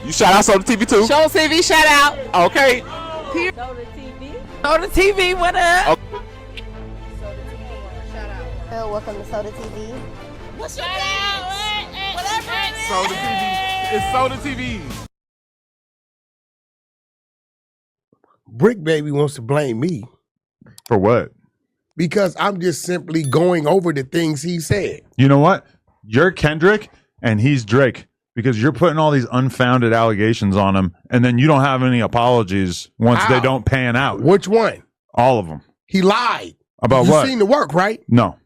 You shout out Soda TV too? Show TV shout out. Okay. Soda TV. Soda TV, what up? Okay. Soda TV, shout out. Welcome to Soda TV. What's your name? Whatever it is. Soda TV. It's Soda TV. Bricc Baby wants to blame me For what? because I'm just simply going over the things he said. You know what? You're Kendrick and he's Drake because you're putting all these unfounded allegations on him and then you don't have any apologies once How? they don't pan out. Which one? All of them. He lied. About you what? seen the work, right? No.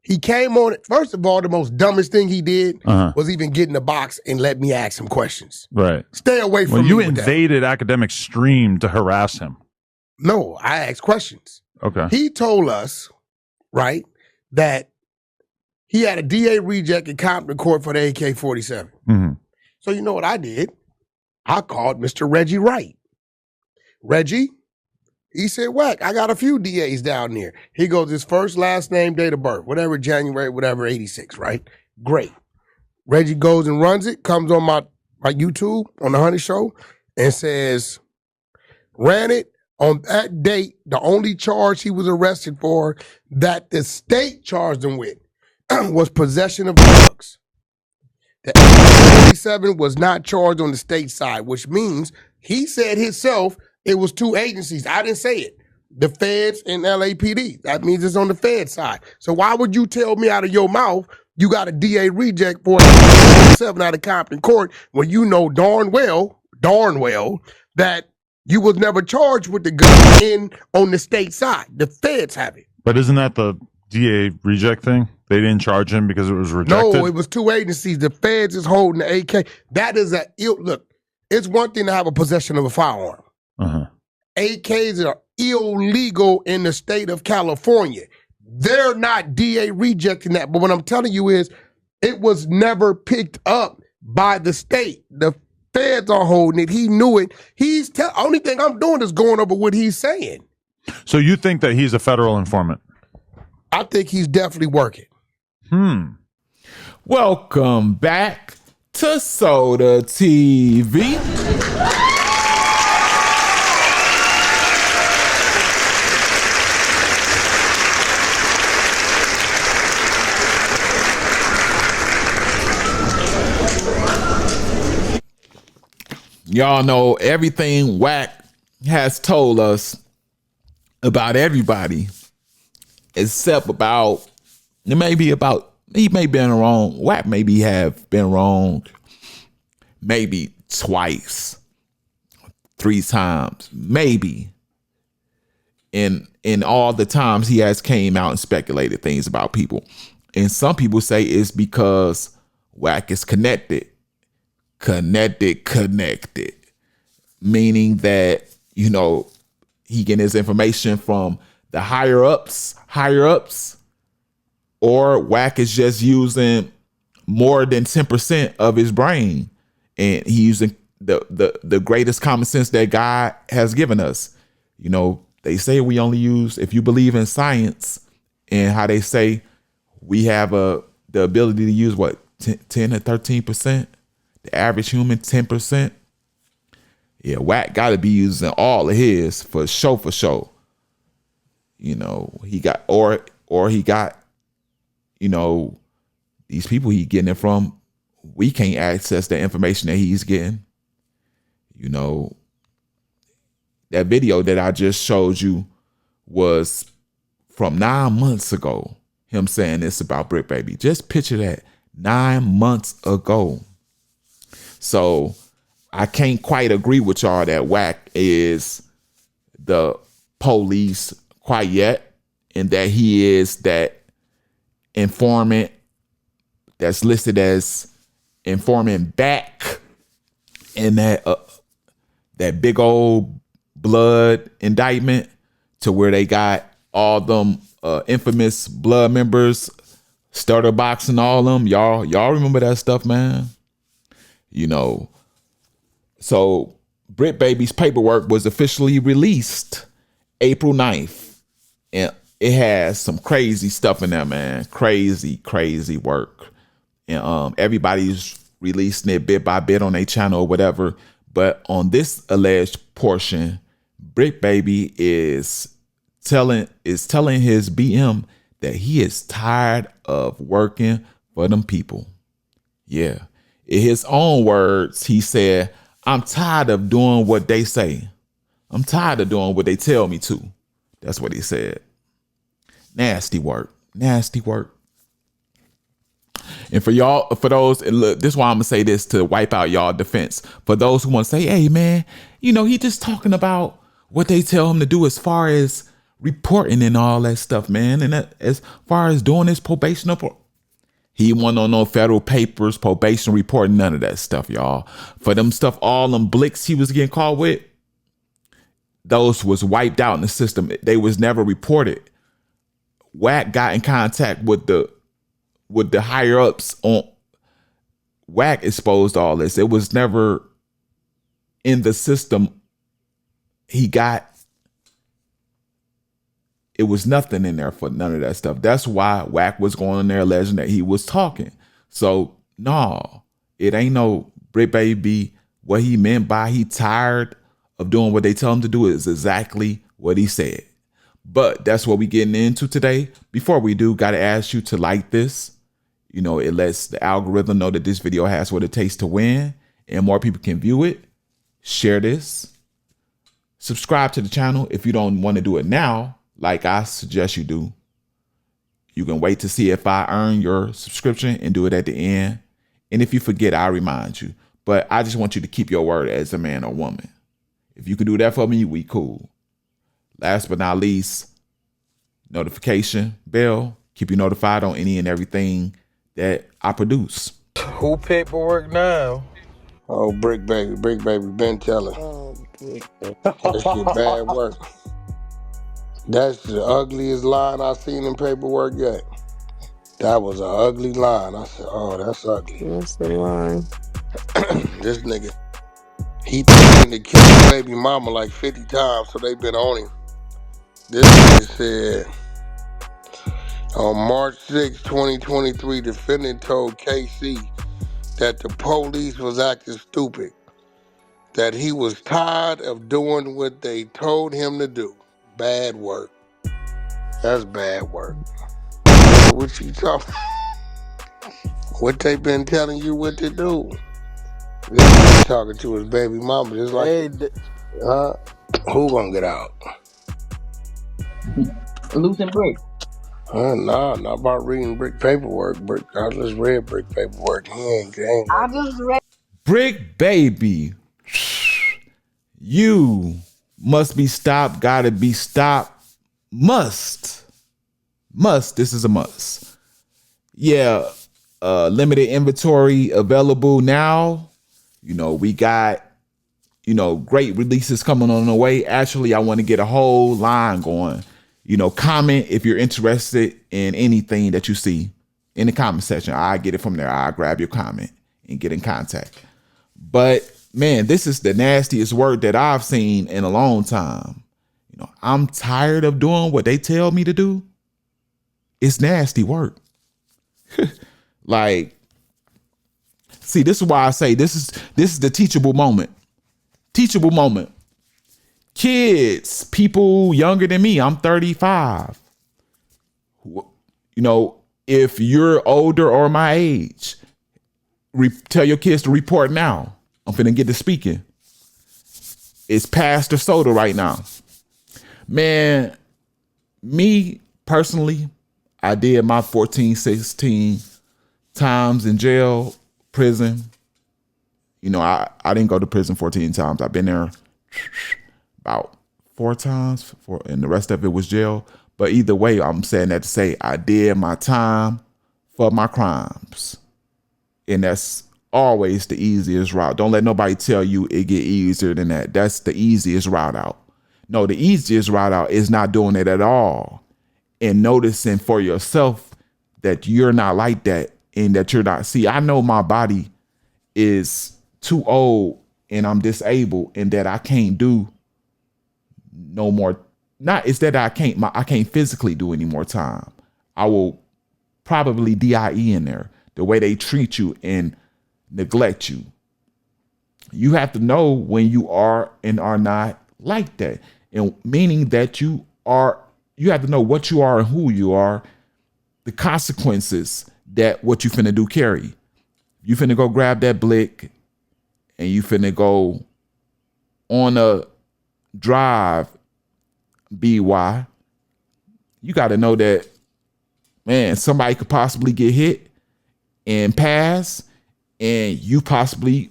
He came on it. First of all, the most dumbest thing he did Uh-huh. was even get in the box and let me ask him questions. Right. Stay away from Well, me you with that. invaded academic stream to harass him. No, I asked questions. Okay. He told us, right, that he had a DA reject in Compton Court for the AK-47. hmm So you know what I did? I called Mr. Reggie Wright. Reggie, he said, Whack, I got a few DAs down there. He goes, his first, last name, date of birth, whatever, January, whatever, 86, right? Great. Reggie goes and runs it, comes on my YouTube, on the Honey Show, and says, ran it on that date, the only charge he was arrested for that the state charged him with was possession of drugs. The 87 was not charged on the state side, which means he said himself it was two agencies. I didn't say it. The feds and LAPD. That means it's on the fed side. So why would you tell me out of your mouth you got a DA reject for 87 out of Compton Court when you know darn well that you was never charged with the gun in on the state side. The feds have it. But isn't that the DA reject thing? They didn't charge him because it was rejected? No, it was two agencies. The feds is holding the AK. That is look, it's one thing to have a possession of a firearm. Uh-huh. AKs are illegal in the state of California. They're not DA rejecting that. But what I'm telling you is it was never picked up by the state. The feds are holding it. He knew it. Only thing I'm doing is going over what he's saying. So you think that he's a federal informant? I think he's definitely working. Welcome back to Soda TV. Y'all know everything Wack has told us about everybody, except about he may have been wrong. Wack maybe have been wrong maybe twice, 3 times, maybe. In all the times he has came out and speculated things about people. And some people say it's because Wack is connected. Meaning that, you know, he getting his information from the higher ups, or Wack is just using more than 10% of his brain, and he using the greatest common sense that God has given us. You know, they say we only use, if you believe in science and how they say we have the ability to use what 10 or 13%, the average human 10%. Yeah, Wack got to be using all of his for sure. You know, he got or he got, you know, these people he getting it from, we can't access the information that he's getting. You know, that video that I just showed you was from 9 months ago. Him saying this about Bricc Baby. Just picture that, 9 months ago. So I can't quite agree with y'all that Wack is the police quite yet, and that he is that informant that's listed as informant back in that big old blood indictment, to where they got all them infamous blood members, starter box and all them. Y'all remember that stuff, man? You know, so Bricc Baby's paperwork was officially released April 9th. And it has some crazy stuff in there, man. Crazy work. And everybody's releasing it bit by bit on their channel or whatever. But on this alleged portion, Bricc Baby is telling his BM that he is tired of working for them people. Yeah. In his own words, he said, I'm tired of doing what they say. I'm tired of doing what they tell me to. That's what he said. Nasty work. Nasty work. And for y'all, for those, and look, this is why I'm gonna say this to wipe out y'all defense. For those who want to say, hey man, you know, he just talking about what they tell him to do as far as reporting and all that stuff, man. And that, as far as doing his probation up, he wasn't on no federal papers, probation reporting, none of that stuff, y'all. For them stuff, all them blicks he was getting caught with, those was wiped out in the system. They was never reported. Wack got in contact with the higher ups on Wack exposed all this. It was never in the system. It was nothing in there for none of that stuff. That's why Wack was going in there alleging that he was talking. So no, it ain't no Bricc Baby. What he meant by he tired of doing what they tell him to do is exactly what he said. But that's what we getting into today. Before we do, got to ask you to like this. You know, it lets the algorithm know that this video has what it takes to win and more people can view it. Share this. Subscribe to the channel if you don't want to do it now, like I suggest you do. You can wait to see if I earn your subscription and do it at the end. And if you forget, I'll remind you. But I just want you to keep your word as a man or woman. If you can do that for me, we cool. Last but not least, notification bell. Keep you notified on any and everything that I produce. Who paperwork now? Oh, Bricc Baby, been telling. That shit bad work. That's the ugliest line I seen in paperwork yet. That was an ugly line. I said, oh, that's ugly. That's the line. This nigga, he threatened to kill his baby mama like 50 times, so they been on him. This nigga said, on March 6, 2023, defendant told KC that the police was acting stupid, that he was tired of doing what they told him to do. Bad work. That's bad work. What you talking? What they been telling you what to do? This nigga talking to his baby mama just like, Hey, who gonna get out? Losing Bricc. Nah, not about reading Bricc paperwork. I just read Bricc paperwork. He ain't. I just read. Bricc Baby, you must be stopped, gotta be stopped, must. This is a must. Yeah, limited inventory available now. You know, we got, you know, great releases coming on the way. Actually, I want to get a whole line going. You know, comment if you're interested in anything that you see in the comment section. I get it from there. I grab your comment and get in contact. But man, this is the nastiest work that I've seen in a long time. You know, I'm tired of doing what they tell me to do. It's nasty work. Like, see, this is why I say this is the teachable moment. Teachable moment. Kids, people younger than me, I'm 35. You know, if you're older or my age, tell your kids to report now. I'm finna get to speaking. It's Pastor Soda right now. Man, me personally, I did my 14, 16 times in jail, prison. You know, I didn't go to prison 14 times. I've been there about 4 times, and the rest of it was jail. But either way, I'm saying that to say I did my time for my crimes. And that's always the easiest route. Don't let nobody tell you it get easier than that. That's the easiest route out. No, the easiest route out is not doing it at all and noticing for yourself that you're not like that and that you're not. See, I know my body is too old and I'm disabled and that I can't do no more. Not it's that I can't physically do any more time. I will probably DIE in there. The way they treat you and neglect you. You have to know when you are and are not like that. And meaning that you have to know what you are and who you are, the consequences that what you finna do carry. You finna go grab that Bricc and you finna go on a drive, BY. You got to know that, man, somebody could possibly get hit and pass, and you possibly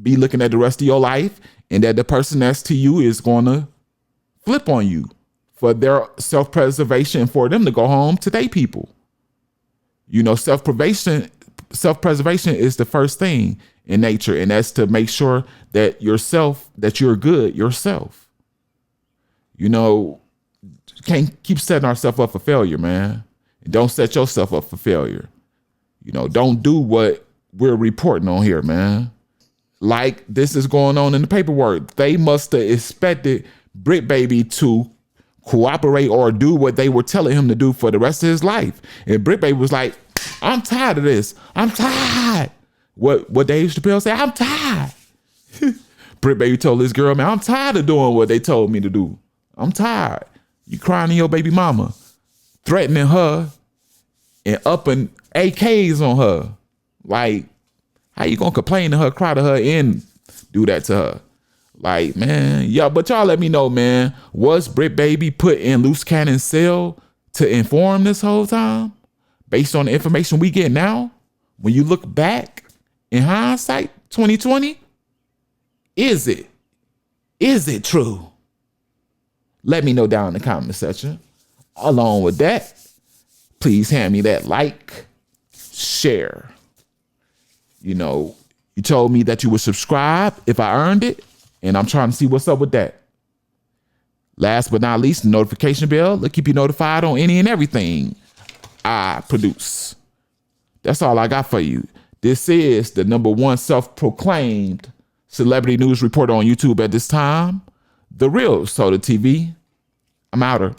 be looking at the rest of your life, and that the person next to you is going to flip on you for their self-preservation, for them to go home to their people. You know, self-preservation is the first thing in nature, and that's to make sure that that you're good yourself. You know, can't keep setting ourselves up for failure, man. Don't set yourself up for failure. You know, don't do what we're reporting on here, man. Like this is going on in the paperwork. They must have expected Bricc Baby to cooperate or do what they were telling him to do for the rest of his life. And Bricc Baby was like, I'm tired of this. I'm tired. What Dave Chappelle said, I'm tired. Bricc Baby told this girl, man, I'm tired of doing what they told me to do. I'm tired. You crying to your baby mama, threatening her and upping AKs on her. Like, how you gonna complain to her, cry to her, and do that to her? Like, man, yeah, but y'all let me know, man. Was Bricc Baby put in loose cannon cell to inform this whole time? Based on the information we get now, when you look back in hindsight, 2020, is it true? Let me know down in the comment section. Along with that, please hand me that like, share. You know, you told me that you would subscribe if I earned it, and I'm trying to see what's up with that. Last but not least, the notification bell to keep you notified on any and everything I produce. That's all I got for you. This is the #1 self-proclaimed celebrity news reporter on YouTube at this time, The Real Soda TV. I'm outer.